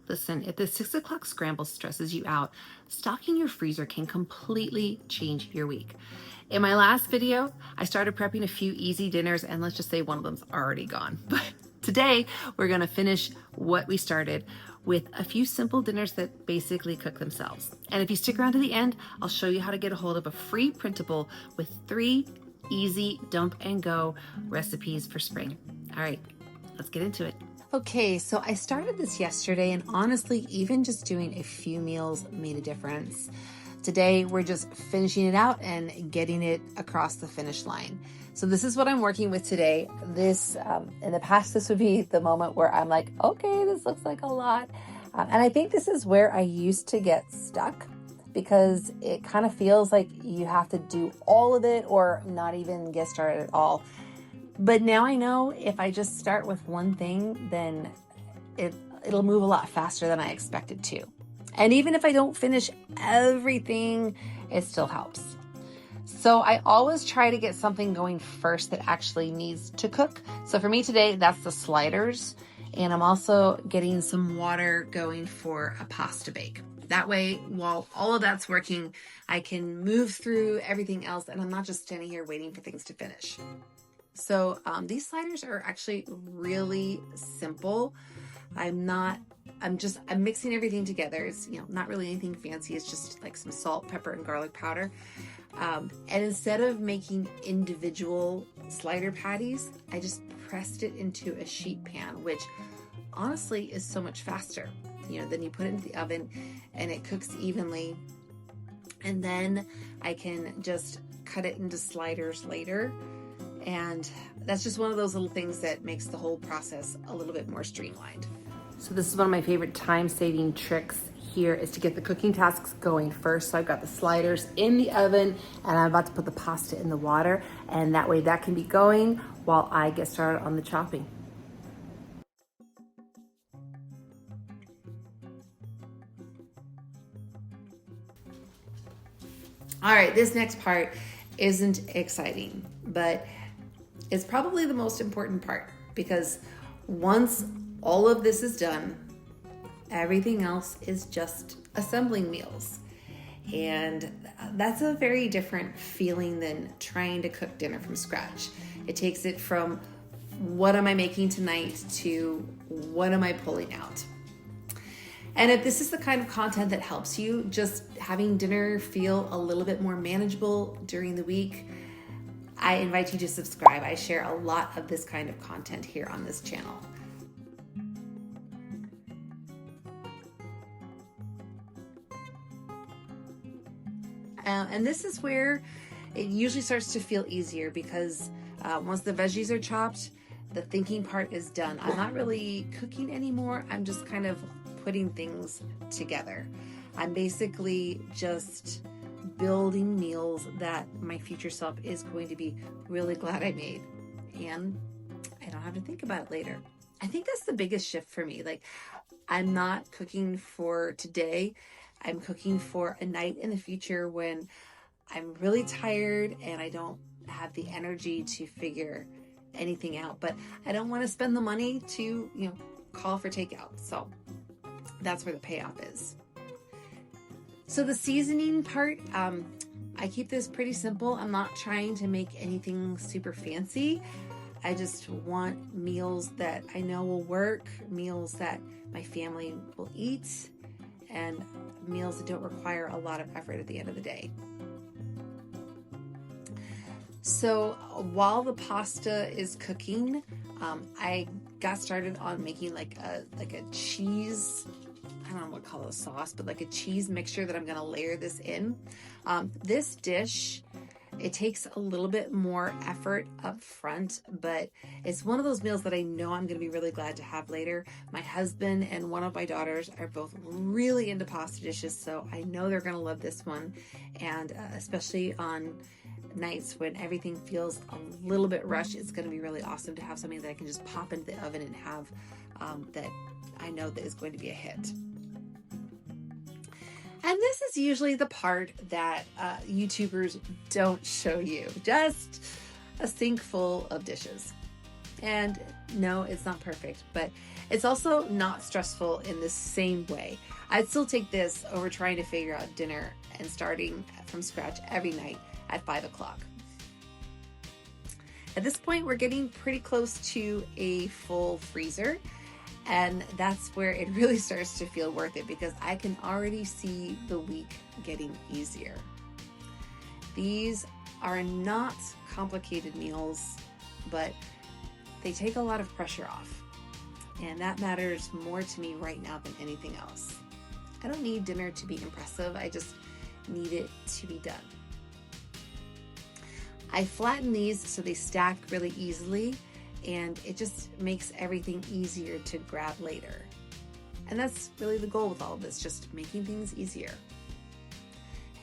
Listen, if the 6 o'clock scramble stresses you out, stocking your freezer can completely change your week. In my last video, I started prepping a few easy dinners, and let's just say one of them's already gone. But today, we're gonna finish what we started with a few simple dinners that basically cook themselves. And if you stick around to the end, I'll show you how to get a hold of a free printable with 3 easy dump and go recipes for spring. All right, let's get into it. Okay, so I started this yesterday, and honestly, even just doing a few meals made a difference. Today, we're just finishing it out and getting it across the finish line. So this is what I'm working with today. This, in the past, this would be the moment where I'm like, okay, this looks like a lot. And I think this is where I used to get stuck, because it kind of feels like you have to do all of it or not even get started at all. But now I know if I just start with one thing, then it'll move a lot faster than I expected to. And even if I don't finish everything, it still helps. So I always try to get something going first that actually needs to cook. So for me today, that's the sliders. And I'm also getting some water going for a pasta bake. That way, while all of that's working, I can move through everything else, and I'm not just standing here waiting for things to finish. So these sliders are actually really simple. I'm mixing everything together. It's, not really anything fancy. It's just like some salt, pepper, and garlic powder. And instead of making individual slider patties, I just pressed it into a sheet pan, which honestly is so much faster. Then you put it into the oven and it cooks evenly. And then I can just cut it into sliders later. And that's just one of those little things that makes the whole process a little bit more streamlined. So this is one of my favorite time-saving tricks here, is to get the cooking tasks going first. So I've got the sliders in the oven and I'm about to put the pasta in the water, and that way that can be going while I get started on the chopping. All right, this next part isn't exciting, but it's probably the most important part, because once all of this is done, everything else is just assembling meals. And that's a very different feeling than trying to cook dinner from scratch. It takes it from what am I making tonight to what am I pulling out. And if this is the kind of content that helps you just having dinner feel a little bit more manageable during the week, I invite you to subscribe. I share a lot of this kind of content here on this channel. And this is where it usually starts to feel easier, because once the veggies are chopped, the thinking part is done. I'm not really cooking anymore. I'm just kind of putting things together. I'm basically just building meals that my future self is going to be really glad I made, and I don't have to think about it later. I think that's the biggest shift for me. Like, I'm not cooking for today. I'm cooking for a night in the future when I'm really tired and I don't have the energy to figure anything out, but I don't want to spend the money to, call for takeout. So that's where the payoff is. So the seasoning part, I keep this pretty simple. I'm not trying to make anything super fancy. I just want meals that I know will work, meals that my family will eat, and meals that don't require a lot of effort at the end of the day. So while the pasta is cooking, I got started on making like a cheese, I don't know what to call it, a sauce, but like a cheese mixture that I'm going to layer this in. This dish, it takes a little bit more effort up front, but it's one of those meals that I know I'm going to be really glad to have later. My husband and one of my daughters are both really into pasta dishes, so I know they're going to love this one. And especially on nights when everything feels a little bit rushed, it's going to be really awesome to have something that I can just pop into the oven and have that I know that is going to be a hit. And this is usually the part that YouTubers don't show you. Just a sink full of dishes. And no, it's not perfect, but it's also not stressful in the same way. I'd still take this over trying to figure out dinner and starting from scratch every night at 5 o'clock. At this point, we're getting pretty close to a full freezer, and that's where it really starts to feel worth it because I can already see the week getting easier. These are not complicated meals, but they take a lot of pressure off, and that matters more to me right now than anything else. I don't need dinner to be impressive, I just need it to be done. I flatten these so they stack really easily, and it just makes everything easier to grab later. And that's really the goal with all of this, just making things easier.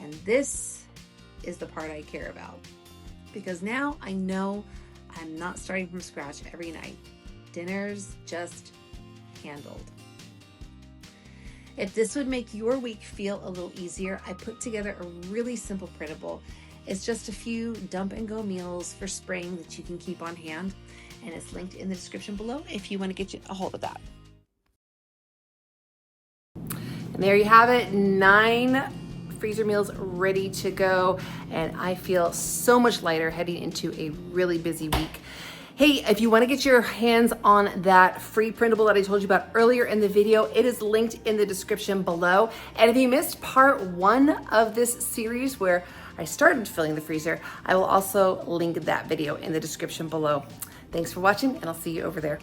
And this is the part I care about, because now I know I'm not starting from scratch every night. Dinner's just handled. If this would make your week feel a little easier, I put together a really simple printable. It's just a few dump and go meals for spring that you can keep on hand, and it's linked in the description below if you want to get a hold of that. And there you have it, 9 freezer meals ready to go, and I feel so much lighter heading into a really busy week. Hey, if you want to get your hands on that free printable that I told you about earlier in the video, it is linked in the description below. And if you missed part 1 of this series where I started filling the freezer, I will also link that video in the description below. Thanks for watching, and I'll see you over there.